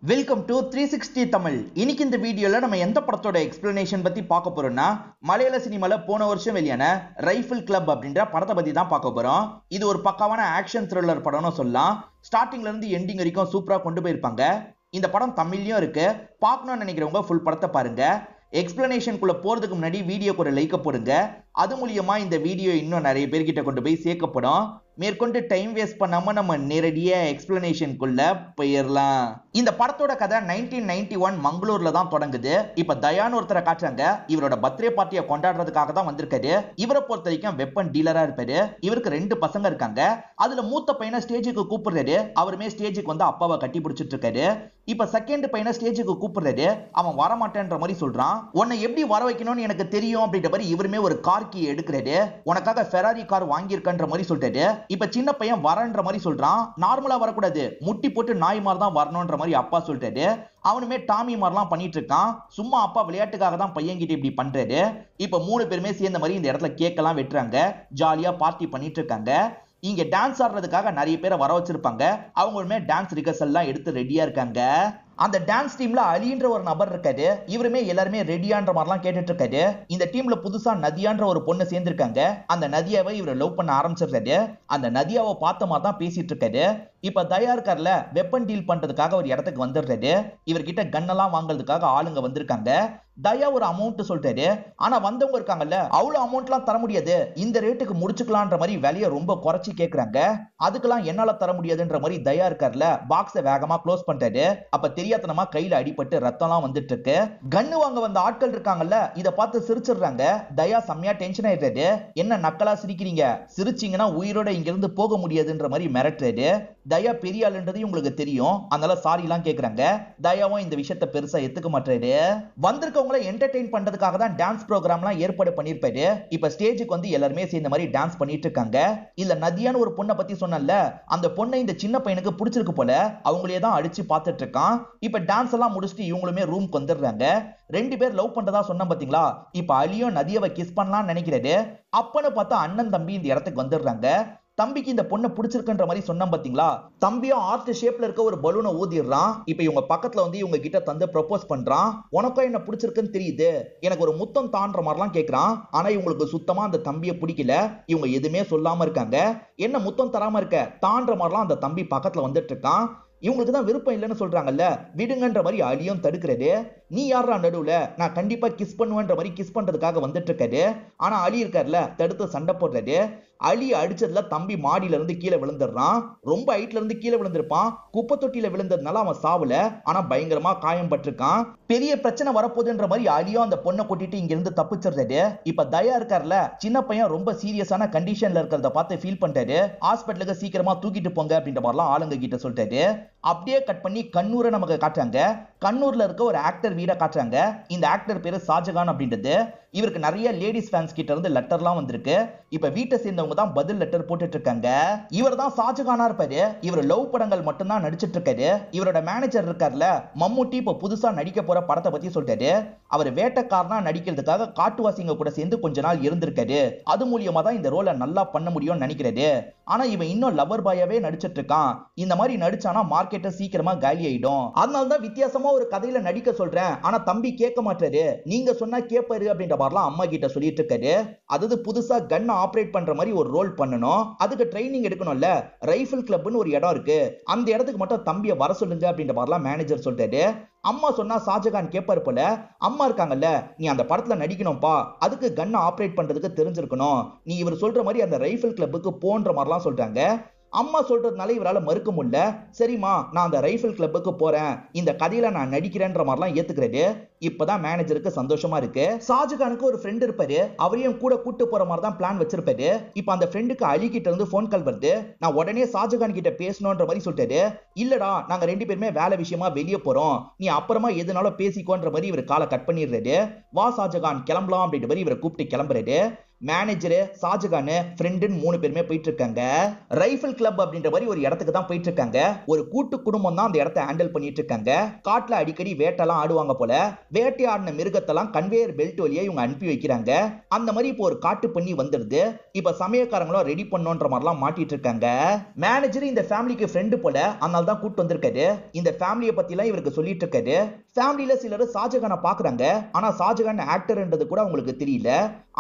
Welcome to 360 Tamil. இன்னைக்கு இந்த வீடியோல நம்ம எந்த படத்தோட எக்ஸ்பிளனேஷன் பத்தி பார்க்க போறோம்னா, மலையாள சினிமால போன வருஷம் வெளியான ரைஃபிள் கிளப் அப்படின்ற படத்தை பத்தி தான் பார்க்க போறோம். இது ஒரு பக்காவான ஆக்ஷன் த்ரில்லர் படம்னு சொல்லலாம். ஸ்டார்டிங்ல இருந்து எண்டிங் வரைக்கும் சூப்பரா கொண்டு போயிருப்பாங்க. இந்த படம் தமிழ்லயும் இருக்கு. பார்க்கணும்னு நினைக்கிறவங்க ஃபுல் படத்தை பாருங்க. எக்ஸ்பிளனேஷனுக்குள்ள போறதுக்கு முன்னாடி வீடியோக்கு ஒரு லைக் போடுங்க. அது மூலியமா இந்த வீடியோ இன்னும் நிறைய பேர்கிட்ட கொண்டு போய் சேர்க்கப்படும். மேற்கொண்டு டைம் வேஸ்ட் பண்ணாம நம்ம நேரடியா எக்ஸ்பிளனேஷனுக்குள்ள போயிடலாம். இந்த படத்தோட கதை 1991 மங்களூர்ல தான் தொடங்குது. இப்ப தயான்னு ஒருத்தரை காட்டுறாங்க. இவரோட பர்த்டே பார்ட்டியை கொண்டாடுறதுக்காக தான் வந்திருக்காரு. இவரை பொறுத்த வரைக்கும் வெப்பன் டீலரா இருப்பாரு. இவருக்கு 2 பசங்க இருக்காங்க. அதுல மூத்த பையனை ஸ்டேஜுக்கு கூப்பிடுறாரு. அவருமே ஸ்டேஜுக்கு வந்து அப்பாவை கட்டி பிடிச்சிட்டு இருக்காரு. இப்ப செகண்ட் பையனை ஸ்டேஜுக்கு கூப்பிடுறாரு. அவன் வரமாட்டேன்ற மாதிரி சொல்றான். உன்னை எப்படி வர வைக்கணும்னு எனக்கு தெரியும் அப்படின்ற மாதிரி இவருமே ஒரு கார் கீ எடுக்கிறாரு. உனக்காக ஃபெராரி கார் வாங்கியிருக்கன்ற மாதிரி சொல்றாரு. இப்ப சின்ன பையன் வரன்ற மாதிரி சொல்றான். நார்மலா வரக்கூடாது, முட்டி போட்டு நாய் மாதிரி தான் வரணும்ன்ற மாதிரி அப்பா சொல்றாரு. அவனுமே டாமி மாதிரிலாம் பண்ணிட்டு இருக்கான். சும்மா அப்பா விளையாட்டுக்காக தான் பையன் கிட்ட இப்படி பண்றாரு. இப்ப 3 பேருமே சேர்ந்த மாதிரி இந்த இடத்துல கேக் எல்லாம் வெட்டுறாங்க. ஜாலியா பார்ட்டி பண்ணிட்டு இருக்காங்க. இங்க டான்ஸ் ஆடுறதுக்காக நிறைய பேரை வர வச்சிருப்பாங்க. அவங்களுமே டான்ஸ் ரிகர்சல் எல்லாம் எடுத்து ரெடியா இருக்காங்க. அந்த டான்ஸ் டீம்ல அலின்ற ஒரு நபர் இருக்காரு. இவருமே எல்லாருமே ரெடியான்ற மாதிரிலாம் கேட்டுட்டு இருக்காரு. இந்த டீம்ல புதுசா நதியான்ற ஒரு பொண்ணு சேர்ந்திருக்காங்க. அந்த நதியாவை இவர் லவ் பண்ண ஆரம்பிச்சிருக்காரு. அந்த நதியாவை பார்த்த மாதிரி தான் பேசிட்டு இருக்காரு. இப்ப தயா இருக்கார்ல, வெப்பன் டீல் பண்றதுக்காக ஒரு இடத்துக்கு வந்துடுறாரு. இவர்கிட்ட கன்னெல்லாம் வாங்குறதுக்காக ஆளுங்க வந்திருக்காங்க. தயா ஒரு அமௌண்ட் சொல்றாரு. ஆனா வந்தவங்க இருக்காங்கல்ல, அவ்வளவு அமௌண்ட்லாம் தர முடியாது, இந்த ரேட்டுக்கு முடிச்சுக்கலான்ற மாதிரி விலையை ரொம்ப குறைச்சி கேக்குறாங்க. அதுக்கெல்லாம் என்னால தர முடியாதுன்ற மாதிரி தயா இருக்கார்ல, பாக்ஸை வேகமா க்ளோஸ் பண்றாரு. அப்ப தெரியாதனமா கையில அடிபட்டு ரத்தம்லாம் வந்துட்டு இருக்கு. கன்னு வாங்க வந்த ஆட்கள் இருக்காங்கல்ல, இத பார்த்து சிரிச்சிடுறாங்க. தயா செம்மையா டென்ஷன் ஆயிடுறாரு. என்ன நக்கலா சிரிக்கிறீங்க, சிரிச்சீங்கன்னா உயிரோட இங்க இருந்து போக முடியாதுன்ற மாதிரி மிரட்டுறாரு. தயா பெரிய ஆளுன்றது உங்களுக்கு தெரியும், அதனால சாரி எல்லாம் கேக்குறாங்க. தயாவும் இந்த விஷயத்தை பெருசா எடுத்துக்க மாட்டாரு. வந்திருக்கவங்களை என்டர்டெயின் பண்றதுக்காக தான் டான்ஸ் ப்ரோக்ராம்லாம் ஏற்பாடு பண்ணிருப்பாரு. இப்ப ஸ்டேஜுக்கு வந்து எல்லாருமே சேர்ந்த மாதிரி டான்ஸ் பண்ணிட்டு இருக்காங்க. இல்ல நதியான ஒரு பொண்ணை பத்தி சொன்னல, அந்த பொண்ணை இந்த சின்ன பையனுக்கு பிடிச்சிருக்கு போல. அவங்களே தான் அடிச்சு பார்த்துட்டு இருக்கான். இப்ப டான்ஸ் எல்லாம் முடிச்சுட்டு இவங்களுமே ரூம்க்கு வந்துடுறாங்க. 2 பேர் லவ் பண்றதா சொன்ன பாத்தீங்களா. இப்ப அலியும் நதியாவை கிஸ் பண்ணலாம்னு நினைக்கிறாரு. அப்பன்னு பார்த்தா அண்ணன் தம்பி இந்த இடத்துக்கு வந்துடுறாங்க. தம்பிக்கு இந்த பொண்ணை பிடிச்சிருக்குன்ற மாதிரி சொன்ன பாத்தீங்களா. தம்பியும் ஆர்ட் ஷேப்ல இருக்க ஒரு பலூனை ஊதிடுறான். இப்ப இவங்க பக்கத்துல வந்து இவங்க கிட்ட தந்து ப்ரொபோஸ் பண்றான். உனக்கும் என்ன பிடிச்சிருக்குன்னு தெரியுது, எனக்கு ஒரு முத்தம் தான்ற மாதிரிலாம் கேட்கறான். ஆனா இவங்களுக்கு சுத்தமா அந்த தம்பியை பிடிக்கல. இவங்க எதுவுமே சொல்லாம இருக்காங்க. என்ன முத்தம் தராம இருக்க தான்ற மாதிரிலாம் அந்த தம்பி பக்கத்துல வந்துட்டு இருக்கான். இவங்களுக்கு தான் விருப்பம் இல்லைன்னு சொல்றாங்கல்ல, விடுங்கன்ற மாதிரி அலியும் தடுக்கிறது. நீ யாரா நடுவுல, நான் கண்டிப்பா கிஸ் பண்ணுவேன்ற மாதிரி கிஸ் பண்றதுக்காக வந்துட்டு இருக்காரு. ஆனா அலி இருக்காருல, தடுத்து சண்டை போடுறாரு. அலி அடிச்சதுல தம்பி மாடியில இருந்து கீழே விழுந்துடுறான். ரொம்ப ஹைட்ல இருந்து கீழே விழுந்திருப்பான். குப்பை தொட்டியில விழுந்ததுனால அவன் சாவல, ஆனா பயங்கரமா காயம் பட்டிருக்கான். பெரிய பிரச்சனை வரப்போகுதுன்ற மாதிரி அலியும் அந்த பொண்ணை கூட்டிட்டு இங்க இருந்து தப்பிச்சிடுறாரு. இப்ப தயா இருக்காருல, சின்ன பையன் ரொம்ப சீரியஸான கண்டிஷன்ல இருக்கிறத பார்த்து ஃபீல் பண்றாரு. ஹாஸ்பிட்டலுக்கு சீக்கிரமா தூக்கிட்டு போங்க அப்படின்ற மாதிரிலாம் ஆளுங்க கிட்ட சொல்றாரு. அப்படியே கட் பண்ணி கண்ணூரை நமக்கு காட்டுறாங்க. கண்ணூர்ல இருக்க ஒரு ஆக்டர் வீட காட்டுறாங்க. இந்த ஆக்டர் பேரு ஷாஜகான் அப்படின்றது. இவருக்கு நிறைய லேடிஸ் ஃபேன்ஸ் கிட்ட இருந்து லெட்டர்லாம் வந்திருக்கு. இப்ப வீட்டை சேர்ந்தவங்க தான் பதில் லெட்டர் போட்டுட்டு இருக்காங்க. இவர் தான் ஷாஜகானா இருப்பாரு. இவர் லவ் படங்கள் மட்டும் தான் நடிச்சிட்டு இருக்காரு. இவரோட மேனேஜர் இருக்கார்ல மம்முட்டி, இப்ப புதுசா நடிக்க போற படத்தை பத்தி சொல்றாரு. அவர் வேட்டைக்காரனா நடிக்கிறதுக்காக காட்டுவாசிங்க கூட சேர்ந்து கொஞ்ச நாள் இருந்திருக்காரு. அது மூலியமா தான் இந்த ரோலை நல்லா பண்ண முடியும்னு நினைக்கிறாரு. ஆனா இவன் இன்னும் லவர் பாயாவே நடிச்சிட்டு இருக்கான். இந்த மாதிரி நடிச்சானா மார்க்கெட்டை சீக்கிரமா காலி ஆயிடும். அதனால தான் வித்தியாசமா ஒரு கதையில நடிக்க சொல்றேன். ஆனா தம்பி கேட்க மாட்டாரு. நீங்க சொன்னா கேட்பாரு அப்படின்ற மாதிரிலாம் அம்மா கிட்ட சொல்லிட்டு இருக்காரு. அதாவது புதுசா கன் ஆபரேட் பண்ற மாதிரி ஒரு ரோல் பண்ணணும். அதுக்கு ட்ரைனிங் எடுக்கணும்ல. ரைஃபிள் கிளப்னு ஒரு இடம் இருக்கு, அந்த இடத்துக்கு மட்டும் தம்பியை வர சொல்லுங்க அப்படின்ற மாதிரிலாம் மேனேஜர் சொல்றாரு. அம்மா சொன்னா ஷாஜகான் கேட்பாரு போல. அம்மா இருக்காங்கல்ல, நீ அந்த படத்துல நடிக்கணும்பா, அதுக்கு கன் ஆபரேட் பண்றதுக்கு தெரிஞ்சிருக்கணும், நீ இவர் சொல்ற மாதிரி அந்த ரைஃபிள் கிளப்புக்கு போன்ற மாதிரிலாம் சொல்றாங்க. அம்மா சொல்றதுனால இவரால மறுக்க முடியல. சரிம்மா, நான் அந்த ரைஃபிள் கிளப்புக்கு போறேன், இந்த கதையில நான் நடிக்கிறேன்ற மாதிரிலாம் ஏத்துக்கிறாரு. இப்பதான் மேனேஜருக்கு சந்தோஷமா இருக்கு. ஷாஜகானுக்கு ஒரு ஃப்ரெண்ட் இருப்பாரு. அவரையும் கூட கூட்டு போற மாதிரி தான் பிளான் வச்சிருப்பாரு. இப்ப அந்த ஃப்ரெண்டுக்கு அலி கிட்ட இருந்து போன் கால் வருது. நான் உடனே ஷாஜகான் கிட்ட பேசணும்ன்ற மாதிரி சொல்லிட்டாரு. இல்லடா, நாங்க 2 பேருமே வேலை விஷயமா வெளியே போறோம், நீ அப்புறமா எதுனாலும் பேசிக்கோன்ற மாதிரி இவர் காலை கட் பண்ணிடுறாரு. வா ஷாஜகான் கிளம்பலாம் அப்படின்ற மாதிரி இவரை கூப்பிட்டு கிளம்புறாரு. மேனேஜர் ஷாஜகான் ஃப்ரெண்டுன்னு 3 பேருமே போயிட்டு இருக்காங்க. ரைஃபிள் கிளப் அப்படின்ற மாதிரி ஒரு இடத்துக்கு தான் போயிட்டு இருக்காங்க. ஒரு கூட்டு குடும்பம் தான் அந்த இடத்தை ஹேண்டில் பண்ணிட்டு இருக்காங்க. காட்டுல அடிக்கடி வேட்டெல்லாம் ஆடுவாங்க போல. வேட்டையாடின மிருகத்தெல்லாம் கன்வேயர் பெல்ட் வழியா இவங்க அனுப்பி வைக்கிறாங்க. அந்த மாதிரி இப்போ ஒரு காட்டு பண்ணி வந்துருது. இப்ப சமயக்காரங்களும் ரெடி பண்ணோன்ற மாதிரிலாம் மாட்டிட்டு இருக்காங்க. மேனேஜர் இந்த ஃபேமிலிக்கு ஃப்ரெண்டு போல, அதனால தான் கூட்டு வந்திருக்காரு. இந்த ஃபேமிலியை பத்தி எல்லாம் இவருக்கு சொல்லிட்டு இருக்காரு. ஃபேமிலியில சிலர் ஷாஜகானை பாக்குறாங்க. ஆனா ஷாஜகான் ஆக்டர்ன்றது கூட அவங்களுக்கு தெரியல.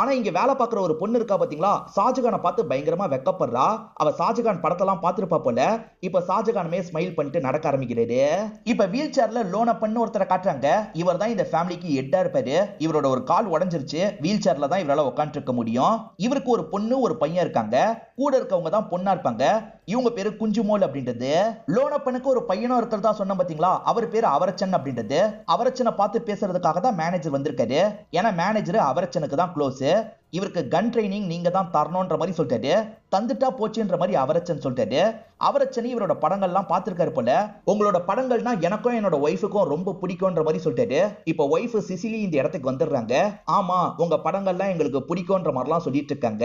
ஆனா இங்க வேலை பார்க்குற ஒரு பொண்ணு இருக்கா பாத்தீங்களா, ஷாஜகானை பார்த்து பயங்கரமா வெக்கப்படுறா. அவ ஷாஜகான் படத்தெல்லாம் பார்த்திருப்பா போல. இப்ப ஷாஜகானுமே ஸ்மைல் பண்ணிட்டு நடக்க ஆரம்பிக்கிறாரு. இப்ப வீல் சேர்ல லோனப்பன்னு ஒருத்தரை காட்டுறாங்க. இவர் தான் இந்த ஃபேமிலிக்கு ஹெட்டா இருப்பாரு. இவரோட ஒரு கால் உடைஞ்சிருச்சு. வீல் சேர்ல தான் இவரால உட்கார்ந்து இருக்க முடியும். இவருக்கு ஒரு பொண்ணு ஒரு பையன் இருக்காங்க. கூட இருக்கவங்க தான் பொண்ணா இருப்பாங்க. இவங்க பேரு குஞ்சுமோல் அப்படின்றது. லோனப்பனுக்கு ஒரு பையனும் இருக்கிறதா சொன்ன பாத்தீங்களா, அவர் பேரு அவரச்சன் அப்படின்றது. அவரச்சனை பார்த்து பேசுறதுக்காக தான் மேனேஜர் வந்திருக்காரு. ஏன்னா மேனேஜர் அவரச்சனுக்கு தான் க்ளோஸ். இவருக்கு கன் ட்ரைனிங் நீங்க தான் தரணும்ன்ற மாதிரி சொல்லிட்டாரு. தந்துட்டா போச்சுன்ற மாதிரி அவரச்சன் சொல்லிட்டாரு. அவரச்சன் இவரோட படங்கள்லாம் பார்த்திருக்காரு போல. உங்களோட படங்கள்னா எனக்கும் என்னோட ஒய்ஃபுக்கும் ரொம்ப பிடிக்கும்ன்ற மாதிரி சொல்லிட்டாரு. இப்போ ஒய்ஃப் சிசிலி இந்த இடத்துக்கு வந்துடுறாங்க. ஆமா, உங்க படங்கள்லாம் எங்களுக்கு பிடிக்கும்ன்ற மாதிரிலாம் சொல்லிட்டு இருக்காங்க.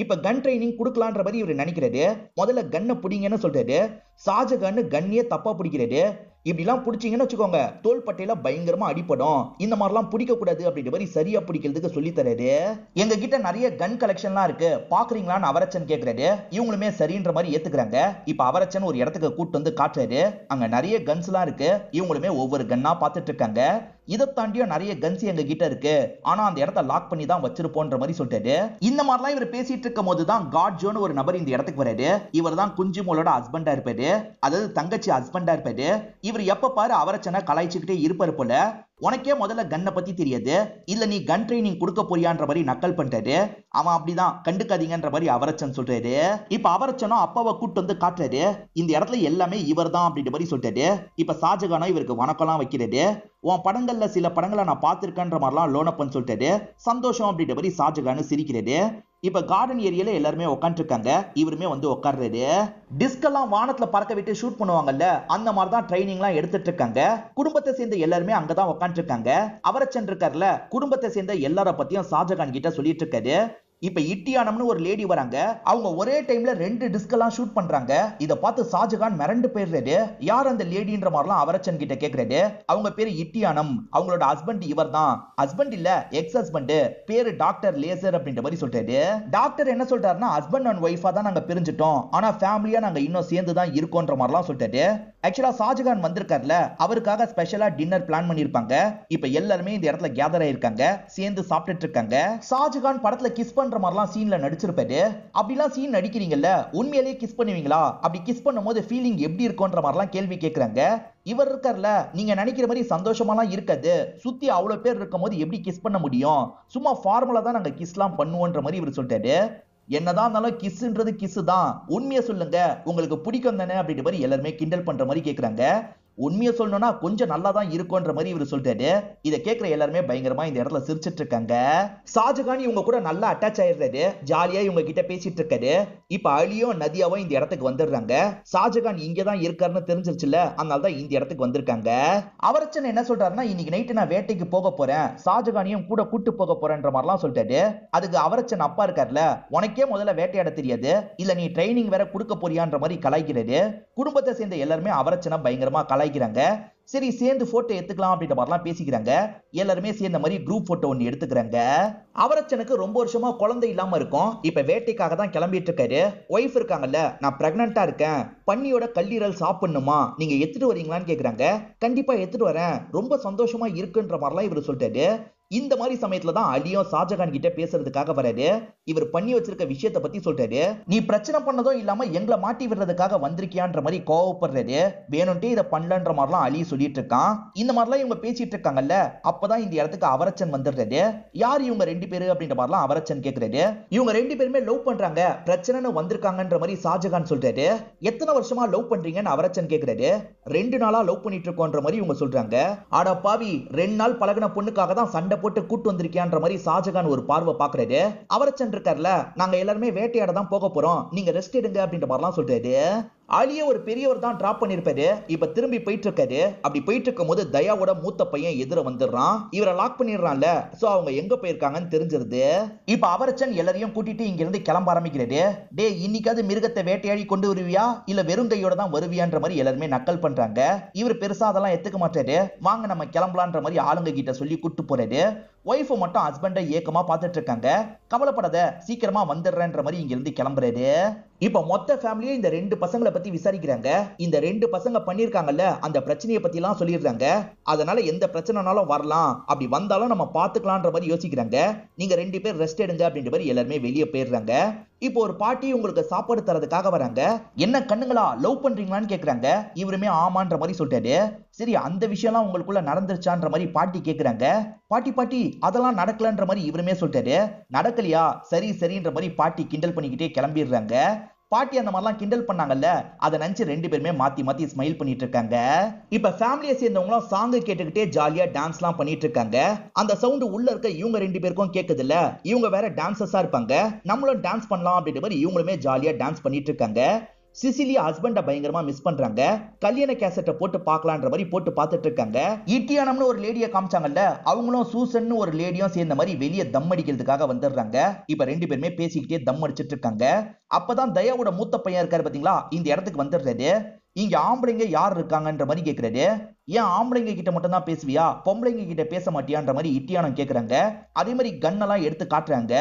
இப்ப கன் ட்ரைனிங் கொடுக்கலான்ற மாதிரி இவர் நினைக்கிறாரு. முதல்ல கன்னை பிடிங்கன்னு சொல்றாரு. ஷாஜகான் கன்னியே தப்பா பிடிக்கிறாரு. இப்படிலாம் பிடிச்சிங்கன்னு வச்சுக்கோங்க, தோள்பட்டையில பயங்கரமா அடிப்படும். இந்த மாதிரிலாம் பிடிக்க கூடாது அப்படின்ற மாதிரி சரியா பிடிக்கிறதுக்கு சொல்லி தராரு. எங்க கிட்ட நிறைய கன் கலெக்ஷன்லாம் இருக்கு, பாக்குறீங்களான்னு அவரச்சன் கேக்குறாரு. இவங்களுமே சரின்ற மாதிரி ஏத்துக்கிறாங்க. இப்ப அவரச்சன் ஒரு இடத்துக்கு கூட்டு வந்து காட்டுறாரு. அங்க நிறைய கன்ஸ் எல்லாம் இருக்கு. இவங்களுமே ஒவ்வொரு கன்னா பார்த்துட்டு இருக்காங்க. இதை தாண்டியும் நிறைய கன்ஸ் எங்க கிட்ட இருக்கு, ஆனா அந்த இடத்த லாக் பண்ணி தான் வச்சிருப்போன்ற மாதிரி சொல்லிட்டாரு. இந்த மாதிரிலாம் இவர் பேசிட்டு இருக்கும் போதுதான் காட்ஜோன்னு ஒரு நபர் இந்த இடத்துக்கு வராரு. இவர் தான் குஞ்சுமோலோட ஹஸ்பண்டா இருப்பாரு, அதாவது தங்கச்சி ஹஸ்பண்டா இருப்பாரு. இவர் எப்ப பாரு அவரச்சனை கலாய்ச்சிக்கிட்டே இருப்பாரு போல. உனக்கே முதல்ல கன்னை பத்தி தெரியாது, இல்ல நீ கன் ட்ரைனிங் கொடுக்க போறியான்ற மாதிரி நக்கல் பண்ணிட்டாரு. அவன் அப்படிதான், கண்டுக்காதீங்கன்ற மாதிரி அவரச்சன் சொல்றாரு. இப்ப அவரச்சனும் அப்பாவை கூட்டு வந்து காட்டுறாரு. இந்த இடத்துல எல்லாமே இவர் தான் அப்படின்ற மாதிரி சொல்லிட்டாரு. இப்ப ஷாஜகானோ இவருக்கு வணக்கம்லாம் வைக்கிறாரு. உன் படங்கள்ல சில படங்களை நான் பார்த்திருக்கேன்ற மாதிரிலாம் லோனப்பன் சொல்லிட்டாரு. சந்தோஷம் அப்படின்ற மாதிரி ஷாஜகான் சிரிக்கிறாரு. இப்ப கார்டன் ஏரியால எல்லாருமே உட்காந்து இருக்காங்க. இவருமே வந்து உட்கார்றாரு. டிஸ்க் எல்லாம் வானத்துல பறக்க விட்டு ஷூட் பண்ணுவாங்கல்ல, அந்த மாதிரி தான் ட்ரைனிங் எல்லாம் எடுத்துட்டு இருக்காங்க. குடும்பத்தை சேர்ந்த எல்லாருமே அங்கதான் உட்காந்து இருக்காங்க. அவரச்சன் இருக்காருல, குடும்பத்தை சேர்ந்த எல்லார பத்தியும் ஷாஜகான் கிட்ட சொல்லிட்டு இருக்காரு. இப்ப இட்டியானம்னு ஒரு லேடி வராங்க. அவங்க ஒரே டைம்ல 2 டிஸ்க் எல்லாம் ஷூட் பண்றாங்க. இத பார்த்து ஷாஜகான் மிரண்டு போயிடுறாரு. யார் அந்த லேடின்ற மாதிரிலாம் அவரச்சன் கிட்ட கேக்குறாரு. அவங்க பேரு இட்டியானம், அவங்களோட ஹஸ்பண்ட் இவர் தான். ஹஸ்பண்ட் இல்ல, எக்ஸ் ஹஸ்பண்ட், பேரு டாக்டர் லேசர் அப்படின்ற மாதிரி சொல்றாரு. டாக்டர் என்ன சொல்றாருன்னா, ஹஸ்பண்ட் அண்ட் ஒய்ஃபா தான் நாங்க பிரிஞ்சிட்டோம், ஆனா ஃபேமிலியா நாங்க இன்னும் சேர்ந்து தான் இருக்கோன்ற மாதிரிலாம் சொல்லிட்டாரு. ஆக்சுவலா ஷாஜகான் வந்திருக்காருல, அவருக்காக ஸ்பெஷலா டின்னர் பிளான் பண்ணிருப்பாங்க. இப்ப எல்லாருமே இந்த இடத்துல கேதர் ஆயிருக்காங்க, சேர்ந்து சாப்பிட்டுட்டு இருக்காங்க. ஷாஜகான் படத்துல கிஸ் பண்ற மாதிரிலாம் சீன்ல நடிச்சிருப்பாரு. அப்படிலாம் சீன் நடிக்கிறீங்கல்ல, உண்மையிலேயே கிஸ் பண்ணுவீங்களா? அப்படி கிஸ் பண்ணும்போது ஃபீலிங் எப்படி இருக்கும்ன்ற மாதிரிலாம் கேள்வி கேட்கறாங்க. இவர் இருக்கார்ல, நீங்க நினைக்கிற மாதிரி சந்தோஷமாலாம் இருக்காது. சுத்தி அவ்வளவு பேர் இருக்கும் போது எப்படி கிஸ் பண்ண முடியும்? சும்மா ஃபார்முலா தான் நாங்க கிஸ்லாம் பண்ணுவோன்ற மாதிரி இவர் சொல்லிட்டாரு. என்னதான் இருந்தாலும் கிஸ்ன்றது கிஸ் தான், உண்மையை சொல்லுங்க, உங்களுக்கு பிடிக்கும் தானே அப்படின்ற மாதிரி எல்லாருமே கிண்டல் பண்ற மாதிரி கேக்குறாங்க. உண்மையை சொல்லணும்னா கொஞ்சம் நல்லா தான் இருக்கும்ன்ற மாதிரி இவர் சொல்லிட்டாரு. இதை கேட்கிற எல்லாருமே பயங்கரமா இந்த இடத்துல சிரிச்சிட்டு இருக்காங்க. ஷாஜகான் இவங்க கூட நல்லா அட்டாச் ஆயிடுறாரு. ஜாலியா இவங்க கிட்ட பேசிட்டு இருக்காரு. இப்ப அலியும் நதியாவும் இந்த இடத்துக்கு வந்துடுறாங்க. ஷாஜகான் இங்கதான் இருக்காருன்னு தெரிஞ்சிருச்சுல, அதனாலதான் இந்த இடத்துக்கு வந்திருக்காங்க. அவரச்சன் என்ன சொல்றாருன்னா, இன்னைக்கு நைட்டு நான் வேட்டைக்கு போக போறேன், ஷாஜகானையும் கூட கூட்டு போக போறேன்ற மாதிரிலாம் சொல்லிட்டாரு. அதுக்கு அவரச்சன் அப்பா இருக்காருல, உனக்கே முதல்ல வேட்டையாட தெரியாது, இல்ல நீ ட்ரைனிங் வேற கொடுக்க போறியான்ற மாதிரி கலாய்க்கிறாரு. குடும்பத்தை சேர்ந்த எல்லாருமே அவரச்சனை பயங்கரமா கலாய்க்கிறாங்க. சரி, சேர்ந்து போட்டோ எடுத்துக்கலாம் அப்படின்ற மாதிரிலாம் பேசிக்கிறாங்க. எல்லாருமே சேர்ந்த மாதிரி குரூப் போட்டோ ஒன்னு எடுத்துக்கிறாங்க. அவரச்சனுக்கு ரொம்ப வருஷமா குழந்தை இல்லாம இருக்கும். இப்ப வேட்டைக்காக தான் கிளம்பிட்டு இருக்காரு. ஒய்ஃப் இருக்காங்கல்ல, நான் பிரெக்னண்டா இருக்கேன், பன்னியோட கல்லீரல் சாப்பிடணுமா, நீங்க எடுத்துட்டு வரீங்களான்னு கேக்குறாங்க. கண்டிப்பா எடுத்துட்டு வரேன், ரொம்ப சந்தோஷமா இருக்குன்ற மாதிரிலாம் இவர் சொல்லிட்டாரு. இந்த மாதிரி சமயத்துல தான் அலியும் ஷாஜகான் கிட்ட பேசுறதுக்காக வராரு. இவர் பண்ணி வச்சிருக்க விஷயத்தை பத்தி சொல்றாரு. நீ பிரச்சனை பண்ணதும் இல்லாம எங்களை மாட்டி விடுறதுக்காக வந்திருக்கியான்ற மாதிரி கோவப்படுறாரு. வேணும்ட்டே இதை பண்ணலன்ற மாதிரிலாம் அலி சொல்லிட்டு இருக்கான். இந்த மாதிரிலாம் இவங்க பேசிட்டு இருக்காங்கல்ல, அப்பதான் இந்த இடத்துக்கு அவரச்சன் வந்துடுறாரு. யார் இவங்க 2 பேரு அப்படின்ற மாதிரிலாம் அவரச்சன் கேக்குறாரு. இவங்க 2 பேருமே லவ் பண்றாங்க, பிரச்சனைன்னு வந்திருக்காங்கன்ற மாதிரி ஷாஜகான் சொல்றாரு. எத்தனை வருஷமா லவ் பண்றீங்கன்னு அவரச்சன் கேக்குறாரு. 2 நாளா லவ் பண்ணிட்டு இருக்கோன்ற மாதிரி இவங்க சொல்றாங்க. ஆடா பாவி, 2 நாள் பழகின பொண்ணுக்காக தான் சண்டை போட்டு கூட்டு வந்திருக்கியான்ற மாதிரி ஷாஜகான் ஒரு பார்வை பாக்குறாரு. அவரச்சன் இருக்கார்ல, நாங்க எல்லாருமே வேட்டையாட தான் போக போறோம், நீங்க ரெஸ்ட் எடுங்க அப்படின்ற மாதிரிலாம் சொல்றாரு. ஆலியே ஒரு பெரியவர் தான் டிராப் பண்ணிருப்பாரு. இப்ப திரும்பி போயிட்டு இருக்காரு. அப்படி போயிட்டு இருக்கும் போது தயாவோட மூத்த பையன் எதிர வந்துடுறான். இவரை லாக் பண்ணிடுறான்ல. சோ அவங்க எங்க போயிருக்காங்கன்னு தெரிஞ்சிருது. இப்ப அவரச்சன் எல்லாரையும் கூட்டிட்டு இங்க இருந்து கிளம்ப ஆரம்பிக்கிறாரு. டே இன்னைக்காவது மிருகத்தை வேட்டையாடி கொண்டு வருவியா இல்ல வெறும் கையோட தான் வருவியான்ற மாதிரி எல்லாருமே நக்கல் பண்றாங்க. இவர் பெருசா அதெல்லாம் எத்துக்க மாட்டாரு. வாங்க நம்ம கிளம்பலான்ற மாதிரி ஆளுங்க கிட்ட சொல்லி கூட்டு போறாரு. ஒய்ஃப் மட்டும் ஹஸ்பண்டை ஏக்கமா பார்த்துட்டு இருக்காங்க. கவலைப்படாத சீக்கிரமா வந்துடுறேன்ற மாதிரி இங்க இருந்து கிளம்புறாரு. இப்ப மொத்த ஃபேமிலியே இந்த ரெண்டு பசங்களை பத்தி விசாரிக்கிறாங்க. இந்த ரெண்டு பசங்க பண்ணிருக்காங்கல்ல அந்த பிரச்சனையை பத்தி எல்லாம் சொல்லிடுறாங்க. அதனால எந்த பிரச்சனைனாலும் வரலாம், அப்படி வந்தாலும் நம்ம பாத்துக்கலாம்ன்ற மாதிரி யோசிக்கிறாங்க. நீங்க ரெண்டு பேர் ரெஸ்ட் எடுங்க அப்படின்ற மாதிரி எல்லாருமே வெளியே போயிடுறாங்க. இப்போ ஒரு பாட்டி உங்களுக்கு சாப்பாடு தரதுக்காக வராங்க. என்ன கண்ணுங்களா லவ் பண்றீங்களான்னு கேக்குறாங்க. இவருமே ஆமான்ற மாதிரி சொல்லிட்டாரு. சரி அந்த விஷயம்லாம் உங்களுக்குள்ள நடந்துருச்சான்ற மாதிரி பாட்டி கேக்குறாங்க. பாட்டி அதெல்லாம் நடக்கலன்ற மாதிரி இவருமே சொல்லிட்டாரு. நடக்கலையா சரி சரின்ற மாதிரி பாட்டி கிண்டல் பண்ணிக்கிட்டே கிளம்பிடுறாங்க. பாட்டி அந்த மாதிரிலாம் கிண்டல் பண்ணாங்கல்ல அதை நினைச்சு ரெண்டு பேருமே மாத்தி மாத்தி ஸ்மைல் பண்ணிட்டு இருக்காங்க. இப்ப ஃபேமிலியை சேர்ந்தவங்களும் சாங் கேட்டுக்கிட்டே ஜாலியா டான்ஸ் எல்லாம் பண்ணிட்டு இருக்காங்க. அந்த சவுண்ட் உள்ள இருக்க இவங்க ரெண்டு பேருக்கும் கேக்குது இல்ல. இவங்க வேற டான்சஸா இருப்பாங்க. நம்மளும் டான்ஸ் பண்ணலாம் அப்படின்ற மாதிரி இவங்களுமே ஜாலியா டான்ஸ் பண்ணிட்டு இருக்காங்க. சிசிலி ஹஸ்பண்ட பயங்கரமா மிஸ் பண்றாங்க. கல்யாண கேசட்டை போட்டு பார்க்கலான்ற மாதிரி போட்டு பார்த்துட்டு இருக்காங்க. இட்டியானம்னு ஒரு லேடியை காமிச்சாங்கல்ல அவங்களும் சூசன் ஒரு லேடியும் சேர்ந்த மாதிரி வெளியே தம் அடிக்கிறதுக்காக வந்துடுறாங்க. இப்ப ரெண்டு பேருமே பேசிக்கிட்டே தம் அடிச்சிட்டு இருக்காங்க. அப்பதான் தயாவோட மூத்த பையன் இருக்காரு பாத்தீங்களா இந்த இடத்துக்கு வந்துடுறாரு. இங்க ஆம்பளைங்க யார் இருக்காங்கன்ற மாதிரி கேக்குறாரு. ஏன் ஆம்பளைங்க கிட்ட மட்டும் தான் பேசுவியா பொம்பளைங்க கிட்ட பேச மாட்டியான்ற மாதிரி இட்டியானம் கேக்குறாங்க. அதே மாதிரி கன்னெல்லாம் எடுத்து காட்டுறாங்க.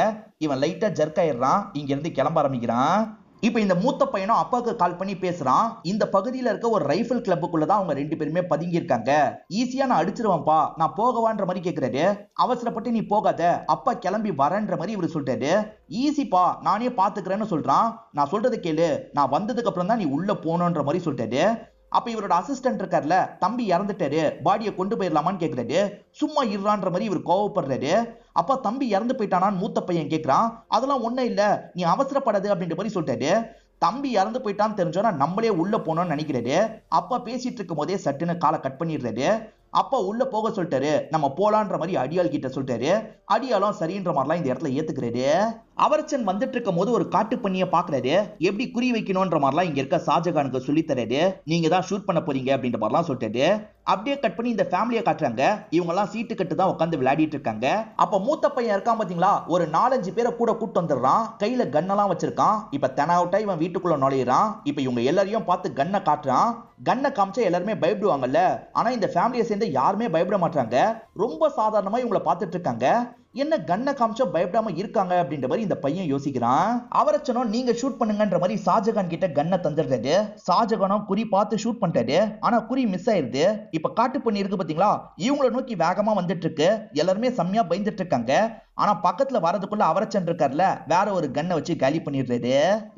இவன் லைட்டா ஜர்க் ஆயிடுறான். இங்க இருந்து கிளம்ப ஆரம்பிக்கிறான். இப்ப இந்த மூத்த பையனும் அப்பாவுக்கு கால் பண்ணி பேசுறான். இந்த பகுதியில இருக்க ஒரு ரைபிள் கிளப்புக்குள்ளதான் அவங்க ரெண்டு பேருமே பதுங்கி இருக்காங்க. ஈஸியா நான் அடிச்சிருவேன்ப்பா நான் போகவான்ற மாதிரி கேக்குறாரு. அவசரப்பட்டு நீ போகாத அப்பா கிளம்பி வரன்ற மாதிரி இவரு சொல்லிட்டாரு. ஈஸிப்பா நானே பாத்துக்கிறேன்னு சொல்றான். நான் சொல்றது கேளு நான் வந்ததுக்கு அப்புறம் தான் நீ உள்ள போனோன்ற மாதிரி சொல்லிட்டாரு. அப்ப இவரோட அசிஸ்டன்ட் இருக்கார்ல தம்பி இறந்துட்டாரு பாடியை கொண்டு போயிடலாமான்னு கேக்குறாரு. சும்மா இருறான்ற மாதிரி இவர் கோவப்படுறாரு. அப்ப தம்பி இறந்து போயிட்டானான்னு மூத்த பையன் கேக்குறான். அதெல்லாம் ஒண்ணும் இல்ல நீ அவசரப்படாது அப்படின்ற மாதிரி சொல்லிட்டாரு. தம்பி இறந்து போயிட்டான்னு தெரிஞ்சோன்னா நம்மளே உள்ள போனோம்னு நினைக்கிறாரு. அப்பா பேசிட்டு இருக்கும் போதே சட்டுன்னு காலை கட் பண்ணிடுறாரு. அப்பா உள்ள போக சொல்லிட்டாரு. நம்ம போலான்ற மாதிரி அடியாள் கிட்ட சொல்லிட்டாரு. அடியாலும் சரின்ற மாதிரிலாம் இந்த இடத்துல ஏத்துக்கிறாரு. அவர்ச்சன் வந்துட்டு இருக்கும் போது ஒரு காட்டு பண்ணிய பாக்குறாரு. எப்படி குறி வைக்கணும்ன்ற மாதிரிலாம் இங்க இருக்க ஷாஜகானுக்கு சொல்லி தராரு. நீங்க தான் ஷூட் பண்ண போறீங்க அப்படின்ற மாதிரிலாம் சொல்லிட்டாரு. அப்படியே கட் பண்ணி இந்த ஃபேமிலியை காட்டுறாங்க. இவங்க எல்லாம் சீட்டு கட்டு தான் உட்காந்து விளையாடிட்டு இருக்காங்க. அப்ப மூத்த பையன் இருக்கான் பாத்தீங்களா ஒரு 4-5 பேரை கூட கூட்டு வந்துடுறான். கையில கன்னெல்லாம் வச்சிருக்கான். இப்ப தெனாவட்டா இவன் வீட்டுக்குள்ள நுழையிறான். இப்ப இவங்க எல்லாரையும் பார்த்து கன்னை காட்டுறான். கன்னை காமிச்சா எல்லாருமே பயப்படுவாங்கல்ல. ஆனா இந்த ஃபேமிலியை சேர்ந்து யாருமே பயப்பட மாட்டாங்க. ரொம்ப சாதாரணமா இவங்களை பார்த்துட்டு இருக்காங்க. என்ன கன்னை காமிச்சா பயப்படாம இருக்காங்க அப்படின்ற மாதிரி இந்த பையன் யோசிக்கிறான். அவரச்சனும் நீங்க ஷூட் பண்ணுங்கன்ற மாதிரி ஷாஜகான் கிட்ட கன்னை தந்துடுறாரு. ஷாஜகானும் குறி பார்த்து ஷூட் பண்ணிட்டாரு. ஆனா குறி மிஸ் ஆயிருது. இப்ப காட்டு பண்ணி இருக்கு பாத்தீங்களா இவங்களை நோக்கி வேகமா வந்துட்டு இருக்கு. எல்லாருமே செம்மையா பயந்துட்டு இருக்காங்க. ஆனா பக்கத்துல வரதுக்குள்ள அவரச்சன் இருக்கார்ல வேற ஒரு கன்னை வச்சு காலி பண்ணிடுறாரு.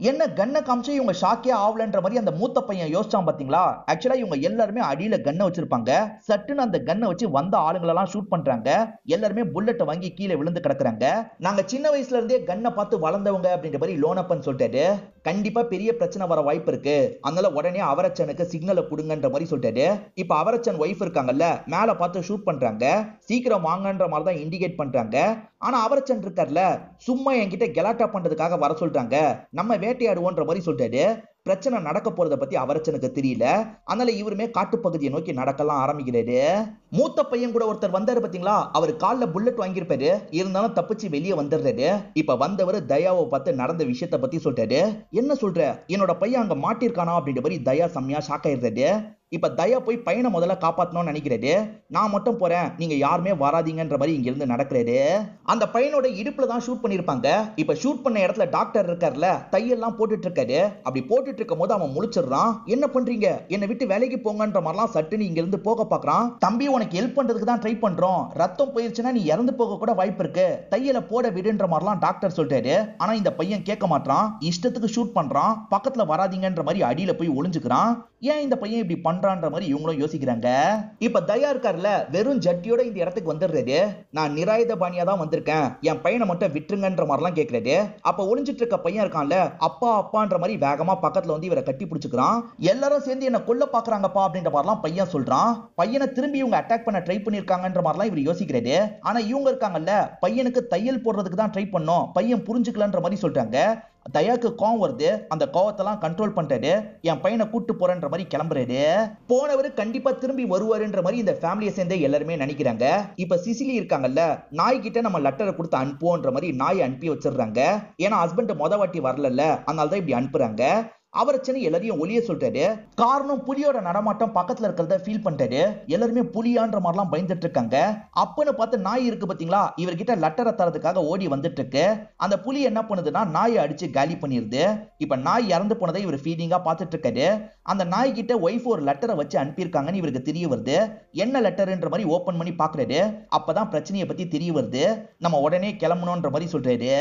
என்ன கன்னை காமிச்சு இவங்க ஷாக்கே ஆகலன்ற மாதிரி அந்த மூத்த பையன் யோசிச்சான் பாத்தீங்களா. ஆக்சுவலா இவங்க எல்லாருமே அடியில கன்னை வச்சிருப்பாங்க. சட்டுன்னு அந்த கன்னை வச்சு வந்த ஆளுங்களெல்லாம் ஷூட் பண்றாங்க. எல்லாருமே புல்லட்டை வாங்கி கீழே விழுந்து கிடக்குறாங்க. நாங்க சின்ன வயசுல இருந்தே கன்னை பார்த்து வளர்ந்தவங்க அப்படின்ற மாதிரி லோனப்பன் சொல்லிட்டாரு. கண்டிப்பா பெரிய பிரச்சனை வர வாய்ப்பு இருக்கு. அதனால உடனே அவரச்சனுக்கு சிக்னலை கொடுங்கன்ற மாதிரி சொல்லிட்டாரு. இப்ப அவரச்சன் ஒய்ஃப் இருக்காங்கல்ல மேல பார்த்து ஷூட் பண்றாங்க. சீக்கிரம் வாங்கன்ற மாதிரி தான் இண்டிகேட் பண்றாங்க. ஆனா அவரச்சன் இருக்கார்ல சும்மா என்கிட்ட கெலாட்டா பண்றதுக்காக வர சொல்றாங்க. நம்ம வேட்டையாடுவோன்ற மாதிரி சொல்லிட்டாரு. பிரச்சனை நடக்க போறத பத்தி அவரச்சனுக்கு தெரியல. அதனால இவருமே காட்டுப்பகுதியை நோக்கி நடக்கலாம் ஆரம்பிக்கிறாரு. மூத்த பையன் கூட ஒருத்தர் வந்தாரு பாத்தீங்களா அவர் கால்ல புல்லட் வாங்கியிருப்பாரு. இருந்தாலும் தப்பிச்சு வெளியே வந்துடுறாரு. இப்ப வந்தவர் தயாவை பார்த்து நடந்த விஷயத்த பத்தி சொல்றாரு. என்ன சொல்ற என்னோட பையன் அங்க மாட்டிருக்கானா அப்படின்ற மாதிரி தயா செம்மையா ஷாக் ஆயிடுறாரு. இப்ப தயா போய் பையனை முதல்ல காப்பாத்தணும்னு நினைக்கிறாரு. நான் மட்டும் போறேன் நீங்க யாருமே வராதீங்கன்ற மாதிரி இங்க இருந்து நடக்கிறாரு. அந்த பையனோட இடுப்புல தான் ஷூட் பண்ணிருப்பாங்க. இப்ப ஷூட் பண்ண இடத்துல டாக்டர் இருக்காருல தையெல்லாம் போட்டுட்டு இருக்காரு. அப்படி போட்டுட்டு இருக்கும் போது அவன் முழிச்சிடுறான். என்ன பண்றீங்க என்னை விட்டு வேலைக்கு போங்கன்ற மாதிரிலாம் சட்டுன்னு இங்க இருந்து போக பாக்குறான். தம்பி உனக்கு ஹெல்ப் பண்றதுக்கு தான் ட்ரை பண்றோம். ரத்தம் போயிருச்சுன்னா நீ இறந்து போக கூட வாய்ப்பு இருக்கு. தையல போட விடுன்ற மாதிரிலாம் டாக்டர் சொல்றாரு. ஆனா இந்த பையன் கேட்க மாட்டான். இஷ்டத்துக்கு ஷூட் பண்றான். பக்கத்துல வராதீங்கன்ற மாதிரி அடியில போய் ஒளிஞ்சுக்கிறான். ஏன் இந்த பையன் இப்படி பண்றான்ற மாதிரி இவங்களும் யோசிக்கிறாங்க. இப்ப தயா இருக்கார்ல வெறும் ஜட்டியோட இந்த இடத்துக்கு வந்துடுறாரு. நான் நிராயுத பாணியா தான் வந்திருக்கேன். என் பையனை மட்டும் விட்டுருங்கன்ற மாதிரிலாம் கேட்கறாரு. அப்ப ஒளிஞ்சிட்டு இருக்க பையன் இருக்கான்ல அப்பா அப்பான்ற மாதிரி வேகமா பக்கத்துல வந்து இவரை கட்டி பிடிச்சுக்கிறான். எல்லாரும் சேர்ந்து என்ன கொல்ல பாக்குறாங்கப்பா அப்படின்ற மாதிரிலாம் பையன் சொல்றான். பையனை திரும்பி இவங்க அட்டாக் பண்ண ட்ரை பண்ணிருக்காங்கன்ற மாதிரிலாம் இவர் யோசிக்கிறாரு. ஆனா இவங்க இருக்காங்கல்ல பையனுக்கு தையல் போடுறதுக்கு தான் ட்ரை பண்ணோம் பையன் புரிஞ்சுக்கலன்ற மாதிரி சொல்றாங்க. தயாக்கு கோவம் வருது. அந்த கோவத்தெல்லாம் கண்ட்ரோல் பண்றாரு. என் பையனை கூட்டு போறன்ற மாதிரி கிளம்புறாரு. போனவர் கண்டிப்பா திரும்பி வருவாருன்ற மாதிரி இந்த ஃபேமிலியை சேர்ந்த எல்லாருமே நினைக்கிறாங்க. இப்ப சிசிலி இருக்காங்கல்ல, நாய் கிட்ட நம்ம லெட்டரை கொடுத்து அனுப்புவோன்ற மாதிரி நாயை அனுப்பி வச்சிடுறாங்க. ஏன்னா ஹஸ்பண்ட் மொத வாட்டி வரல, அதனால தான் இப்படி அனுப்புறாங்க. அவரச்சனை எல்லாரையும் ஒளிய சொல்றாரு. காரணம் புலியோட நடமாட்டம் பக்கத்துல இருக்கிறத ஃபீல் பண்றாரு. எல்லாருமே புலியான்ற மாதிரிலாம் பயந்துட்டு இருக்காங்க. அப்பன்னு பார்த்து நாய் இருக்கு பாத்தீங்களா, இவர்கிட்ட லெட்டரை தரதுக்காக ஓடி வந்துட்டு இருக்கு. அந்த புலி என்ன பண்ணுதுன்னா நாயை அடிச்சு காலி பண்ணிருது. இப்ப நாய் இறந்து போனதை இவர் ஃபீலிங்கா பார்த்துட்டு இருக்காரு. அந்த நாய் கிட்ட ஒய்ஃப் ஒரு லெட்டரை வச்சு அனுப்பியிருக்காங்கன்னு இவருக்கு தெரிய வருது. என்ன லெட்டர்ன்ற மாதிரி ஓபன் பண்ணி பாக்குறாரு. அப்பதான் பிரச்சனையை பத்தி தெரிய வருது. நம்ம உடனே கிளம்பணும்ன்ற மாதிரி சொல்றாரு.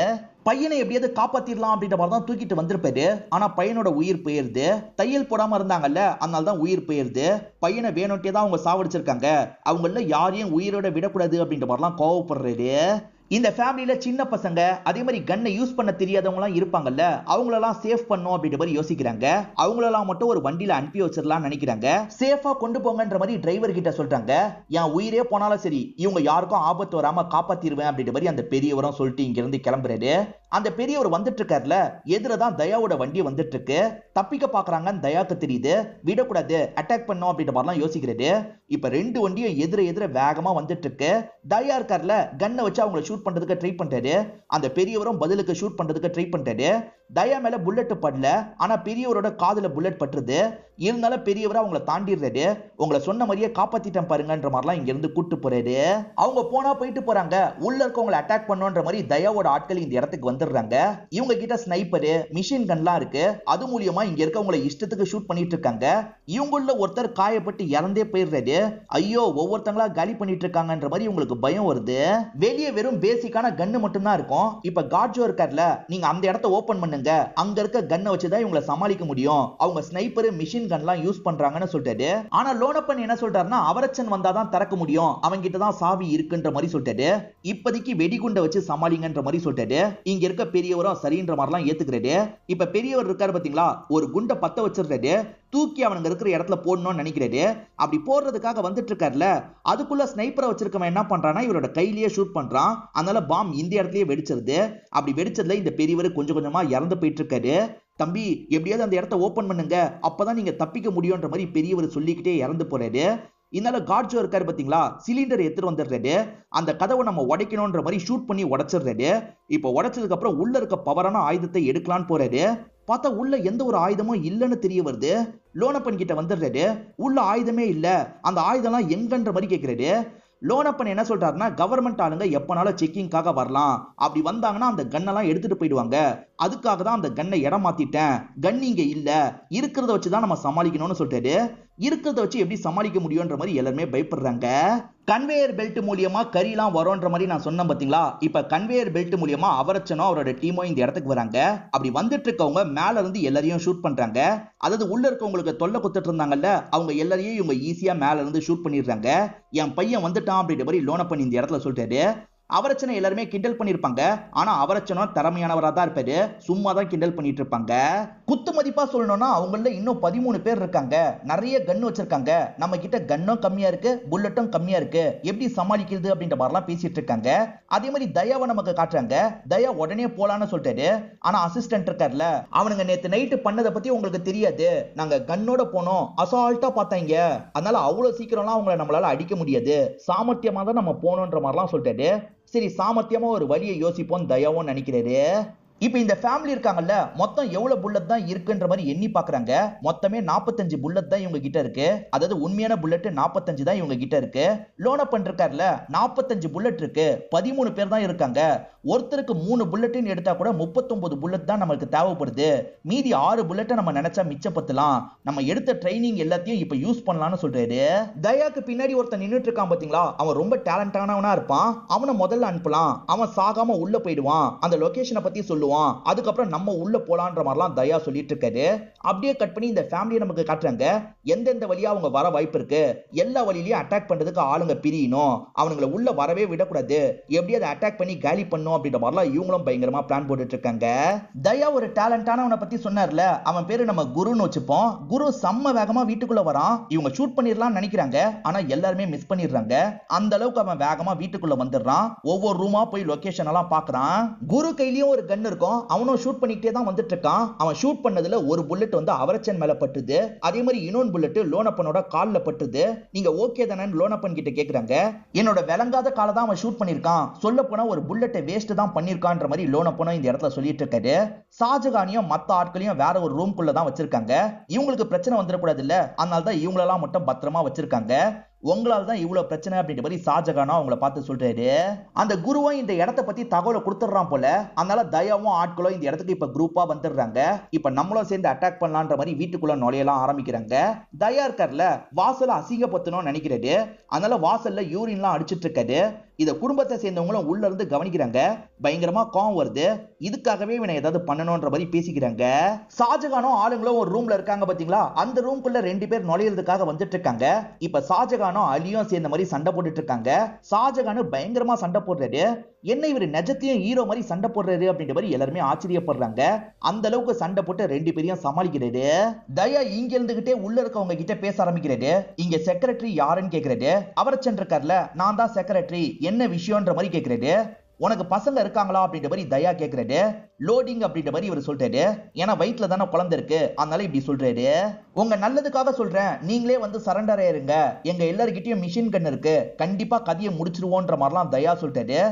பையனை எப்படியாவது காப்பாத்திடலாம் அப்படின்ற மாதிரி தான் தூக்கிட்டு வந்திருப்பாரு. ஆனா பையனோட உயிர் போயிருது. தையல் போடாம இருந்தாங்கல்ல, அதனால தான் உயிர் போயிருது. பையனை வேணும்ட்டே தான் அவங்க சாவடிச்சிருக்காங்க. அவங்கள யாரையும் உயிரோட விடக்கூடாது அப்படின்ற மாதிரிலாம் கோவப்படுறாரு. இந்த ஃபேமிலியில சின்ன பசங்க அதே மாதிரி கன்னை யூஸ் பண்ண தெரியாதவங்க எல்லாம் இருப்பாங்கல்ல, அவங்களெல்லாம் சேஃப் பண்ணும் அப்படின்ற மாதிரி யோசிக்கிறாங்க. அவங்களெல்லாம் மட்டும் ஒரு வண்டியில அனுப்பி வச்சிடலாம் நினைக்கிறாங்க. சேஃபா கொண்டு போங்கன்ற மாதிரி டிரைவர் கிட்ட சொல்றாங்க. என் உயிரே போனாலும் சரி, இவங்க யாருக்கும் ஆபத்து வராம காப்பாத்திடுவேன் அப்படின்ற மாதிரி அந்த பெரியவரும் சொல்லிட்டு இங்க இருந்து கிளம்புறாரு. அந்த பெரியவர் வந்துட்டு இருக்காருல, எதிரதான் தயாவோட வண்டி வந்துட்டு இருக்கு. தப்பிக்க பாக்குறாங்கன்னு தயாக்கு தெரியுது. விடக்கூடாது, அட்டாக் பண்ணும் அப்படின்ற மாதிரிலாம் யோசிக்கிறாரு. இப்ப ரெண்டு வண்டியும் எதிர வேகமா வந்துட்டு இருக்கு. தயா இருக்கார்ல, கன்னை வச்சு அவங்களை ஷூட் பண்றதுக்கு ட்ரை பண்றாரு. அந்த பெரியவரும் பதிலுக்கு ஷூட் பண்றதுக்கு ட்ரை பண்றாரு. தயா மேல புல்லட் படல, ஆனா பெரியவரோட காதுல புல்லட் பட்டுருது. இருந்தாலும் பெரியவர் அவங்களை தாண்டிடுறாரு. உங்களை சொன்ன மாதிரியே காப்பாத்திட்டேன் பாருங்கன்ற மாதிரிலாம் இங்க இருந்து கூட்டு போறாரு. அவங்க போனா போயிட்டு போறாங்க. உள்ள இருக்கவங்களை அட்டாக் பண்ணுன்ற மாதிரி தயாவோட ஆட்கள் இந்த இடத்துக்கு வந்துடுறாங்க. இவங்க கிட்ட ஸ்னைப்பரு, மிஷின் கன்லாம் இருக்கு. அது மூலியமா இங்க இருக்கவங்களை இஷ்டத்துக்கு ஷூட் பண்ணிட்டு இருக்காங்க. இவங்கள ஒருத்தர் காயப்பட்டு இறந்தே போயிடுறாரு. ஐயோ, ஒவ்வொருத்தங்களா காலி பண்ணிட்டு இருக்காங்கன்ற மாதிரி உங்களுக்கு பயம் வருது. வெளியே வெறும் பேசிக்கான கன்னு மட்டும் தான் இருக்கும். இப்ப காட்ஜோ இருக்கார்ல, நீங்க அந்த இடத்த ஓபன் பண்ணுங்க. அங்க இருக்க கன்னை வச்சுதான் இவங்களை சமாளிக்க முடியும். அவங்க ஸ்னைப்பர் மிஷின் கன்லாம் யூஸ் பண்றாங்கன்னு சொல்லிட்டாரு. ஆனா லோனப்பன் என்ன சொல்றாருன்னா, அவரச்சன் வந்தாதான் திறக்க முடியும், அவங்க கிட்ட தான் சாவி இருக்குன்ற மாதிரி சொல்லிட்டாரு. இப்போதைக்கு வெடிகுண்டை வச்சு சமாளிங்கன்ற மாதிரி சொல்லிட்டாரு. இங்க இருக்க பெரியவரும் சரின்ற மாதிரிலாம் ஏத்துக்கிறாரு. இப்ப பெரியவர் இருக்காரு பாத்தீங்களா, ஒரு குண்டை பத்த வச்சிருக்காரு. தூக்கி அவனுங்க இருக்கிற இடத்துல போடணும்னு நினைக்கிறாரு. அப்படி போடுறதுக்காக வந்துட்டு இருக்காருல, அதுக்குள்ள ஸ்னைப்பரை வச்சிருக்கவன் என்ன பண்றான்னா இவரோட கையிலேயே ஷூட் பண்றான். அதனால பாம் இந்த இடத்துலயே வெடிச்சிருது. அப்படி வெடிச்சதுல இந்த பெரியவர் கொஞ்சம் கொஞ்சமா இறந்து போயிட்டு இருக்காரு. தம்பி, எப்படியாவது அந்த இடத்த ஓபன் பண்ணுங்க, அப்பதான் நீங்க தப்பிக்க முடியும்ன்ற மாதிரி பெரியவர் சொல்லிக்கிட்டே இறந்து போறாரு. இதனால காட்ஜோ இருக்காரு பாத்தீங்களா, சிலிண்டர் எடுத்துட்டு வந்துடுறாரு. அந்த கதவை நம்ம உடைக்கணும்ன்ற மாதிரி ஷூட் பண்ணி உடைச்சிடுறாரு. இப்போ உடைச்சதுக்கு அப்புறம் உள்ள இருக்க பவரான ஆயுதத்தை எடுக்கலான்னு போறாரு. பார்த்தா உள்ள எந்த ஒரு ஆயுதமும் இல்லைன்னு தெரிய வருது. லோனப்பன் கிட்ட வந்துடுறாரு. உள்ள ஆயுதமே இல்ல, அந்த ஆயுதம்லாம் எங்கன்ற மாதிரி கேட்கிறாரு. லோனப்பன் என்ன சொல்றாருன்னா, கவர்மெண்ட் ஆளுங்க எப்பனாலும் செக்கிங்காக வரலாம், அப்படி வந்தாங்கன்னா அந்த கன்னெல்லாம் எடுத்துட்டு போயிடுவாங்க, அதுக்காக தான் அந்த கன்னை இடம் மாத்திட்டேன், கன் இங்க இல்ல, இருக்கிறத வச்சுதான் நம்ம சமாளிக்கணும்னு சொல்றாரு. இருக்கிறத வச்சு எப்படி சமாளிக்க முடியும்ன்ற மாதிரி எல்லாருமே பயப்படுறாங்க. கன்வேயர் பெல்ட் மூலியமா கறிலாம் வரும்ன்ற மாதிரி நான் சொன்னேன் பாத்தீங்களா, இப்ப கன்வேயர் பெல்ட் மூலியமா அவரச்சனோ அவரோட டீமோ இந்த இடத்துக்கு வராங்க. அப்படி வந்துட்டு இருக்கவங்க மேல இருந்து எல்லாரையும் ஷூட் பண்றாங்க. அதாவது உள்ள இருக்கவங்களுக்கு தொல்லை குத்துட்டு இருந்தாங்கல்ல, அவங்க எல்லாரையும் இவங்க ஈஸியா மேல இருந்து ஷூட் பண்ணிடுறாங்க. என் பையன் வந்துட்டான் அப்படின்ற மாதிரி லோனப்பன் இந்த இடத்துல சொல்லிட்டாரு. அவரச்சனை எல்லாருமே கிண்டல் பண்ணிருப்பாங்க. ஆனா அவரச்சனும் திறமையானவரா தான் இருப்பாரு. சும்மா தான் கிண்டல் பண்ணிட்டு இருப்பாங்க. குத்து மதிப்பா சொல்லணும்னா அவங்கள இன்னும் 13 பேர் இருக்காங்க. நிறைய கன் வச்சிருக்காங்க. நம்ம கிட்ட கன்னும் கம்மியா இருக்கு, புல்லட்டும் கம்மியா இருக்கு, எப்படி சமாளிக்கிறது அப்படின்ற மாதிரிலாம் பேசிட்டு இருக்காங்க. அதே மாதிரி தயாவை நமக்கு காட்டுறாங்க. தயா உடனே போலான்னு சொல்லிட்டாரு. ஆனா அசிஸ்டன்ட் இருக்கார்ல, அவனுங்க நேத்து நைட்டு பண்ணதை பத்தி உங்களுக்கு தெரியாது, நாங்க கன்னோட போனோம், அசால்ட்டா பார்த்தாங்க, அதனால அவ்வளவு சீக்கிரம்லாம் அவங்களை நம்மளால அடிக்க முடியாது, சாமர்த்தியமா தான் நம்ம போனோன்ற மாதிரிலாம் சொல்லிட்டாரு. சரி, சாமர்த்தியமா ஒரு வழியை யோசிப்போம் தயாவும் நினைக்கிறாரு. இப்ப இந்த ஃபேமிலி இருக்காங்கல்ல, மொத்தம் எவ்வளவு புல்லட் தான் இருக்குன்ற மாதிரி எண்ணி பாக்குறாங்க. மொத்தமே 45 புல்லட் தான் இவங்க கிட்ட இருக்கு. அதாவது உண்மையான புல்லட் 45 தான் இவங்க கிட்ட இருக்கு. லோனப்பன் இருக்கார்ல, 45 புல்லட் இருக்கு. 13 பேர் தான் இருக்காங்க. ஒருத்தருக்கு 3 புல்லட்னு எடுத்தா கூட 39 புல்லட் தான் நமக்கு தேவைப்படுது. மீதி 6 புல்லட்டை நம்ம நினைச்சா மிச்சப்படுத்தலாம். நம்ம எடுத்த ட்ரைனிங் எல்லாத்தையும் இப்ப யூஸ் பண்ணலாம்னு சொல்றாரு. தயாக்கு பின்னாடி ஒருத்தன் நின்னுட்டு இருக்கான் பாத்தீங்களா, அவன் ரொம்ப டேலண்டானவனா இருப்பான். அவனை முதல்ல அனுப்பலாம், அவன் சாகாம உள்ள போயிடுவான், அந்த லொகேஷனை பத்தி சொல்லுவான், அதுக்கப்புறம் நம்ம உள்ள போலான்ற மாதிரிலாம் தயா சொல்லிட்டு இருக்காரு. அப்படியே கட் பண்ணி இந்த ஃபேமிலியை நமக்கு காட்டுறாங்க. எந்தெந்த வழியா அவங்க வர வாய்ப்பு இருக்கு, எல்லா வழியிலயும் அட்டாக் பண்றதுக்கு ஆளுங்க பிரியணும், அவங்களை உள்ள வரவே விடக்கூடாது, எப்படி அதை அட்டாக் பண்ணி காலி பண்ணும் அப்படின்ற மாதிரிலாம் இவங்களும் பயங்கரமா பிளான் போட்டுட்டு இருக்காங்க. தயா ஒரு டேலண்டானவனை பத்தி சொன்னார்ல, அவன் பேரு நம்ம குருன்னு வச்சுப்போம். குரு செம்ம வேகமா வீட்டுக்குள்ள வரான். இவங்க ஷூட் பண்ணிடலாம் நினைக்கிறாங்க, ஆனா எல்லாருமே மிஸ் பண்ணிடுறாங்க. அந்த அளவுக்கு அவன் வேகமா வீட்டுக்குள்ள வந்துடுறான். ஒவ்வொரு ரூமா போய் லொகேஷன் எல்லாம் பாக்குறான். குரு கையிலயும் ஒரு கன் இருக்கும். இருக்கும். அவனும் ஷூட் பண்ணிக்கிட்டே தான் வந்துட்டு இருக்கான். அவன் ஷூட் பண்ணதுல ஒரு புல்லட் வந்து அவரச்சன் மேல பட்டுது. அதே மாதிரி இன்னொரு புல்லட் லோனப்பனோட கால்ல பட்டுது. நீங்க ஓகே தானே லோனப்பன் கிட்ட கேக்குறாங்க. என்னோட விளங்காத காலை தான் அவன் ஷூட் பண்ணிருக்கான், சொல்ல போனா ஒரு புல்லட்டை வேஸ்ட் தான் பண்ணிருக்கான்ற மாதிரி லோனப்பனும் இந்த இடத்துல சொல்லிட்டு இருக்காரு. ஷாஜகானையும் மத்த ஆட்களையும் வேற ஒரு ரூம்குள்ள தான் வச்சிருக்காங்க. இவங்களுக்கு பிரச்சனை வந்துடக்கூடாது இல்ல, அதனால தான் இவங்களெல்லாம் மட்டும் பத்திரமா வச்சிருக்காங்க. உங்களால தான் இவ்வளவு பிரச்சனை அப்படின்ற மாதிரி ஷாஜகானா அவங்கள பார்த்து சொல்றாரு. அந்த குருவும் இந்த இடத்தை பத்தி தகவலை கொடுத்துறான் போல. அதனால தயாவும் ஆட்களும் இந்த இடத்துக்கு இப்ப குரூப்பா வந்துடுறாங்க. இப்ப நம்மளும் சேர்ந்து அட்டாக் பண்ணலான்ற மாதிரி வீட்டுக்குள்ள நுழையலாம் ஆரம்பிக்கிறாங்க. தயா இருக்கார்ல, வாசல அசிங்கப்படுத்தணும்னு நினைக்கிறாரு. அதனால வாசல்ல யூரின்லாம் அடிச்சிட்டு இருக்காரு. இத குடும்பத்தை சேர்ந்தவங்களும் உள்ள இருந்து கவனிக்கிறாங்க. பயங்கரமா கோவம் வருது. இதுக்காகவே இவனை ஏதாவது பண்ணணும்ன்ற மாதிரி பேசிக்கிறாங்க. ஷாஜகானும் ஆளுங்களும் ஒரு ரூம்ல இருக்காங்க பாத்தீங்களா, அந்த ரூம்குள்ள 2 பேர் நுழையிறதுக்காக வந்துட்டு இருக்காங்க. இப்ப ஷாஜகானும் அலியும் சேர்ந்த மாதிரி சண்டை போட்டுட்டு இருக்காங்க. ஷாஜகானு பயங்கரமா சண்டை போடுறாரு. என்ன இவரு நிஜத்தையும் ஹீரோ மாதிரி சண்டை போடுறாரு அப்படின்ற மாதிரி எல்லாருமே ஆச்சரியப்படுறாங்க. அந்த அளவுக்கு சண்டை போட்டு 2 பேரையும் சமாளிக்கிறாரு. தயா இங்க இருந்துகிட்டே உள்ள இருக்கவங்க கிட்ட பேச ஆரம்பிக்கிறாரு. இங்க செக்ரட்டரி யாருன்னு கேக்குறாரு. அவரச்சன் இருக்கார்ல, நான் தான் செக்ரட்டரி, என்ன விஷயம்ன்ற மாதிரி கேக்குறாரு. உனக்கு பசங்க இருக்காங்களா அப்படின்ற மாதிரி தயா கேக்குறாரு. லோடிங் அப்படின்ற மாதிரி இவர் சொல்றாரு. ஏன்னா வயிற்றுல தானே குழந்தை இருக்கு, அதனால இப்படி சொல்றாரு. உங்க நல்லதுக்காக சொல்றேன், நீங்களே வந்து சரண்டர் ஆயிருங்க, எங்க எல்லாருக்கிட்டையும் மிஷின் கன் இருக்கு, கண்டிப்பா கதையை முடிச்சிருவோன்ற மாதிரிலாம் தயா சொல்றாரு.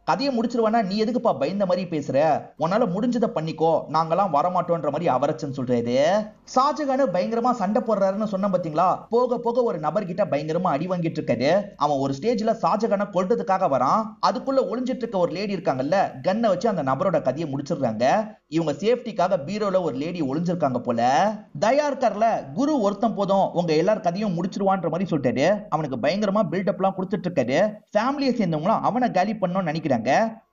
கதையை முடிச்சிருவானா நீ எதுக்குப்பா பயந்த மாதிரி பேசுற, உன்னால முடிஞ்சதை பண்ணிக்கோ, நாங்கெல்லாம் வரமாட்டோன்ற மாதிரி அவரச்சன் சொல்றாரு. ஷாஜகானு பயங்கரமா சண்டை போடுறாருன்னு சொன்ன பாத்தீங்களா, போக போக ஒரு நபர்கிட்ட பயங்கரமா அடி வாங்கிட்டு இருக்காரு. அவன் ஒரு ஸ்டேஜ்ல ஷாஜகானை கொல்றதுக்காக வரான். அதுக்குள்ள ஒளிஞ்சிட்டு இருக்க ஒரு லேடி இருக்காங்கல்ல, கன்னை வச்சு அந்த நபரோட கதையை முடிச்சிடுறாங்க. இவங்க சேஃப்டிக்காக பீரோல ஒரு லேடி ஒளிஞ்சிருக்காங்க போல. தயா இருக்கார்ல, குரு ஒருத்தம் போதும் உங்க எல்லார் கதையும் முடிச்சிருவான்ற மாதிரி சொல்லிட்டாரு. அவனுக்கு பயங்கரமா பில்டப் எல்லாம் கொடுத்துட்டு இருக்காரு. ஃபேமிலியை சேர்ந்தவங்களும் அவனை காலி பண்ணணும்னு நினைக்கிறாங்க.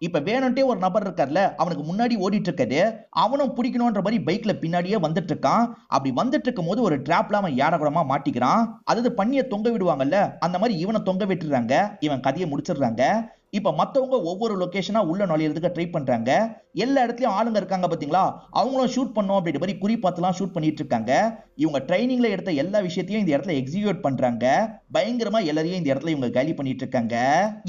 இப்ப வேணும்ட்டே ஒரு நபர் இருக்கார்ல, அவனுக்கு முன்னாடி ஓடிட்டு இருக்காரு. அவனும் பிடிக்கணும்ன்ற மாதிரி பைக்ல பின்னாடியே வந்துட்டு இருக்கான். அப்படி வந்துட்டு இருக்கும் போது ஒரு டிராப்ல அவன் ஏடகுடமா மாட்டிக்கிறான். அதாவது பண்ணிய தொங்க விடுவாங்கல்ல, அந்த மாதிரி இவனை தொங்க விட்டுறாங்க. இவன் கதையை முடிச்சிடுறாங்க. இப்ப மத்தவங்க ஒவ்வொரு லொகேஷனா உள்ள நுழையிறதுக்கு ட்ரை பண்றாங்க. எல்லா இடத்துலயும் ஆளுங்க இருக்காங்க பாத்தீங்களா, அவங்களும் ஷூட் பண்ணோம் அப்படின்ற மாதிரி குறி பார்த்துலாம் ஷூட் பண்ணிட்டு இருக்காங்க. இவங்க ட்ரைனிங்ல எடுத்த எல்லா விஷயத்தையும் இந்த இடத்துல எக்ஸிக்யூட் பண்றாங்க. பயங்கரமா எல்லாரையும் இந்த இடத்துல இவங்க காலி பண்ணிட்டு இருக்காங்க.